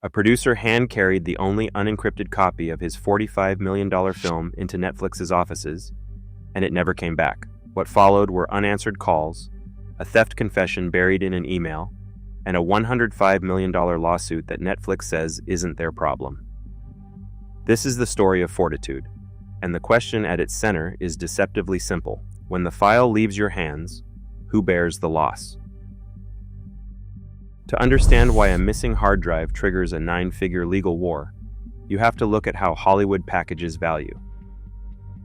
A producer hand-carried the only unencrypted copy of his $45 million film into Netflix's offices, and it never came back. What followed were unanswered calls, a theft confession buried in an email, and a $105 million lawsuit that Netflix says isn't their problem. This is the story of Fortitude, and the question at its center is deceptively simple. When the file leaves your hands, who bears the loss? To understand why a missing hard drive triggers a 9-figure legal war, you have to look at how Hollywood packages value.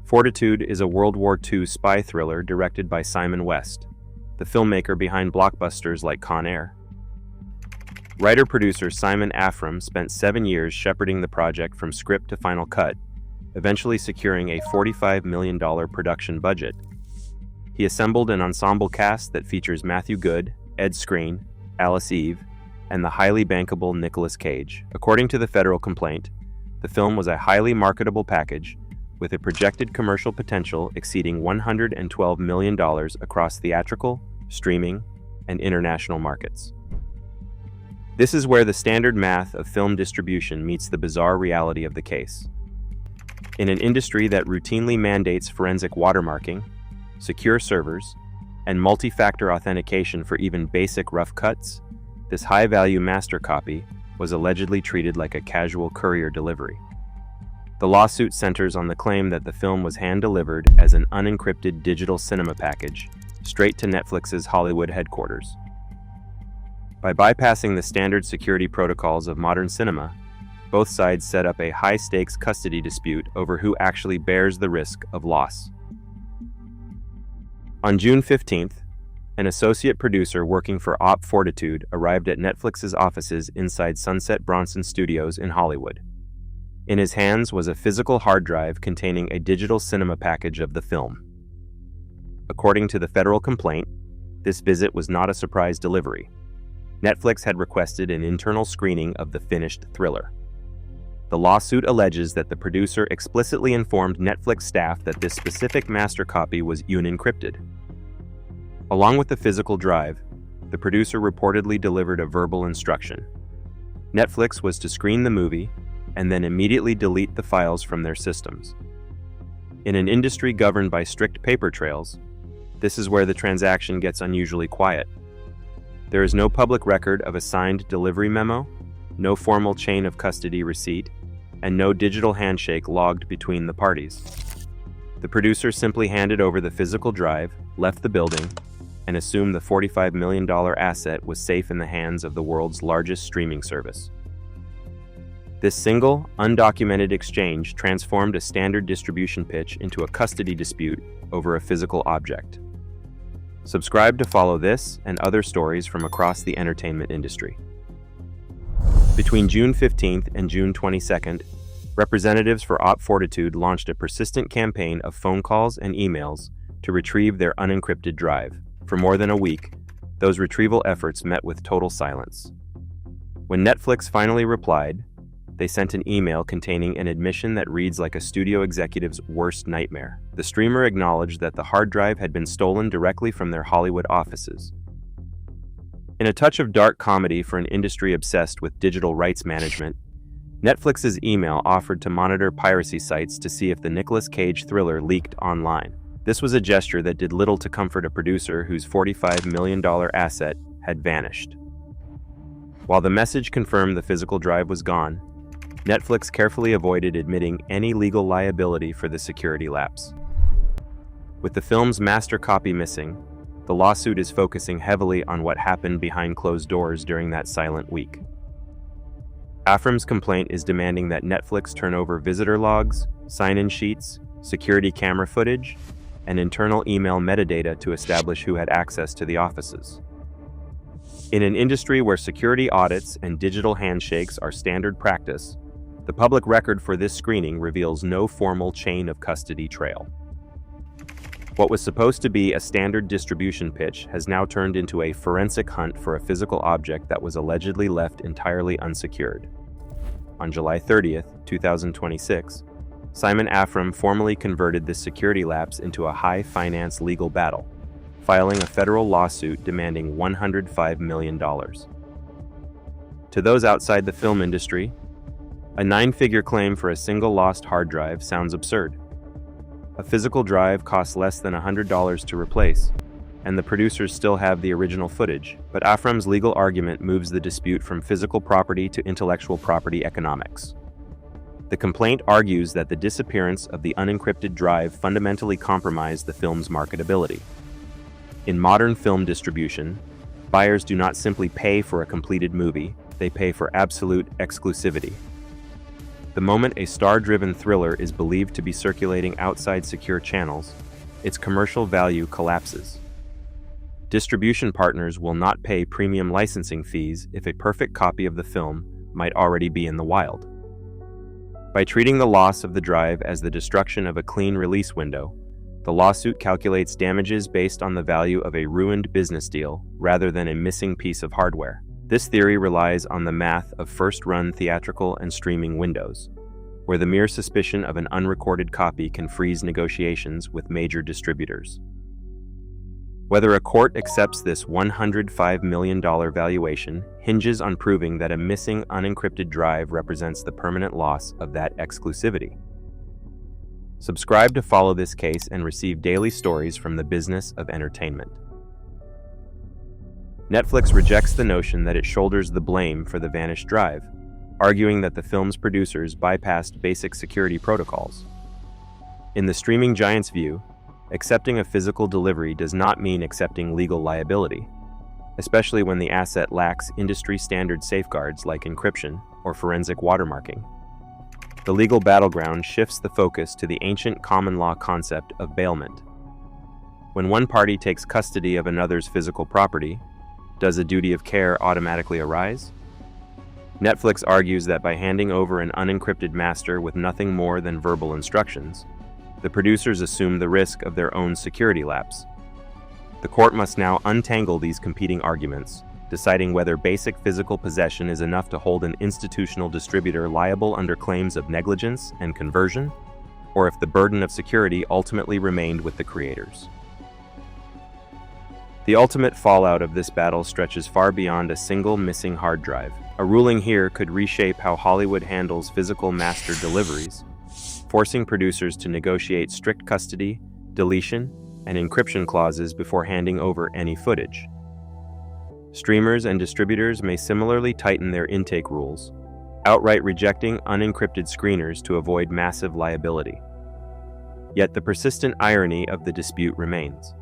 Fortitude is a World War II spy thriller directed by Simon West, the filmmaker behind blockbusters like Con Air. Writer-producer Simon Afram spent 7 years shepherding the project from script to final cut, eventually securing a $45 million production budget. He assembled an ensemble cast that features Matthew Goode, Ed Skrein, Alice Eve, and the highly bankable Nicolas Cage. According to the federal complaint, the film was a highly marketable package with a projected commercial potential exceeding $112 million across theatrical, streaming, and international markets. This is where the standard math of film distribution meets the bizarre reality of the case. In an industry that routinely mandates forensic watermarking, secure servers, and multi-factor authentication for even basic rough cuts, this high-value master copy was allegedly treated like a casual courier delivery. The lawsuit centers on the claim that the film was hand-delivered as an unencrypted digital cinema package, straight to Netflix's Hollywood headquarters. By bypassing the standard security protocols of modern cinema, both sides set up a high-stakes custody dispute over who actually bears the risk of loss. On June 15th, an associate producer working for Fortitude arrived at Netflix's offices inside Sunset Bronson Studios in Hollywood. In his hands was a physical hard drive containing a digital cinema package of the film. According to the federal complaint, this visit was not a surprise delivery. Netflix had requested an internal screening of the finished thriller. The lawsuit alleges that the producer explicitly informed Netflix staff that this specific master copy was unencrypted. Along with the physical drive, the producer reportedly delivered a verbal instruction. Netflix was to screen the movie and then immediately delete the files from their systems. In an industry governed by strict paper trails, this is where the transaction gets unusually quiet. There is no public record of a signed delivery memo, no formal chain of custody receipt, and no digital handshake logged between the parties. The producer simply handed over the physical drive, left the building, and assumed the $45 million asset was safe in the hands of the world's largest streaming service. This single, undocumented exchange transformed a standard distribution pitch into a custody dispute over a physical object. Subscribe to follow this and other stories from across the entertainment industry. Between June 15th and June 22nd, representatives for Fortitude launched a persistent campaign of phone calls and emails to retrieve their unencrypted drive. For more than a week, those retrieval efforts met with total silence. When Netflix finally replied, they sent an email containing an admission that reads like a studio executive's worst nightmare. The streamer acknowledged that the hard drive had been stolen directly from their Hollywood offices. In a touch of dark comedy for an industry obsessed with digital rights management, Netflix's email offered to monitor piracy sites to see if the Nicolas Cage thriller leaked online. This was a gesture that did little to comfort a producer whose $45 million asset had vanished. While the message confirmed the physical drive was gone, Netflix carefully avoided admitting any legal liability for the security lapse. With the film's master copy missing, the lawsuit is focusing heavily on what happened behind closed doors during that silent week. Afram's complaint is demanding that Netflix turn over visitor logs, sign-in sheets, security camera footage, and internal email metadata to establish who had access to the offices. In an industry where security audits and digital handshakes are standard practice, the public record for this screening reveals no formal chain of custody trail. What was supposed to be a standard distribution pitch has now turned into a forensic hunt for a physical object that was allegedly left entirely unsecured. On July 30th, 2026, Simon Afram formally converted this security lapse into a high-finance legal battle, filing a federal lawsuit demanding $105 million. To those outside the film industry, a 9-figure claim for a single lost hard drive sounds absurd. A physical drive costs less than $100 to replace, and the producers still have the original footage, but Afram's legal argument moves the dispute from physical property to intellectual property economics. The complaint argues that the disappearance of the unencrypted drive fundamentally compromised the film's marketability. In modern film distribution, buyers do not simply pay for a completed movie, they pay for absolute exclusivity. The moment a star-driven thriller is believed to be circulating outside secure channels, its commercial value collapses. Distribution partners will not pay premium licensing fees if a perfect copy of the film might already be in the wild. By treating the loss of the drive as the destruction of a clean release window, the lawsuit calculates damages based on the value of a ruined business deal rather than a missing piece of hardware. This theory relies on the math of first-run theatrical and streaming windows, where the mere suspicion of an unrecorded copy can freeze negotiations with major distributors. Whether a court accepts this $105 million valuation hinges on proving that a missing unencrypted drive represents the permanent loss of that exclusivity. Subscribe to follow this case and receive daily stories from the business of entertainment. Netflix rejects the notion that it shoulders the blame for the vanished drive, arguing that the film's producers bypassed basic security protocols. In the streaming giant's view, accepting a physical delivery does not mean accepting legal liability, especially when the asset lacks industry-standard safeguards like encryption or forensic watermarking. The legal battleground shifts the focus to the ancient common law concept of bailment. When one party takes custody of another's physical property, does a duty of care automatically arise? Netflix argues that by handing over an unencrypted master with nothing more than verbal instructions, the producers assume the risk of their own security lapse. The court must now untangle these competing arguments, deciding whether basic physical possession is enough to hold an institutional distributor liable under claims of negligence and conversion, or if the burden of security ultimately remained with the creators. The ultimate fallout of this battle stretches far beyond a single missing hard drive. A ruling here could reshape how Hollywood handles physical master deliveries, forcing producers to negotiate strict custody, deletion, and encryption clauses before handing over any footage. Streamers and distributors may similarly tighten their intake rules, outright rejecting unencrypted screeners to avoid massive liability. Yet the persistent irony of the dispute remains.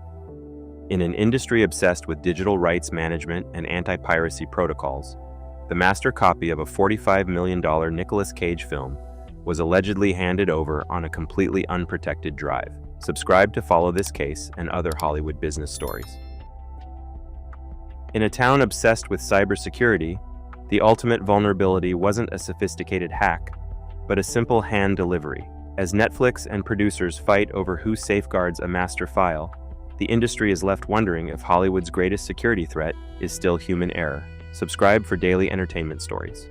In an industry obsessed with digital rights management and anti-piracy protocols, the master copy of a $45 million Nicolas Cage film was allegedly handed over on a completely unprotected drive. Subscribe to follow this case and other Hollywood business stories. In a town obsessed with cybersecurity, the ultimate vulnerability wasn't a sophisticated hack, but a simple hand delivery. As Netflix and producers fight over who safeguards a master file, the industry is left wondering if Hollywood's greatest security threat is still human error. Subscribe for daily entertainment stories.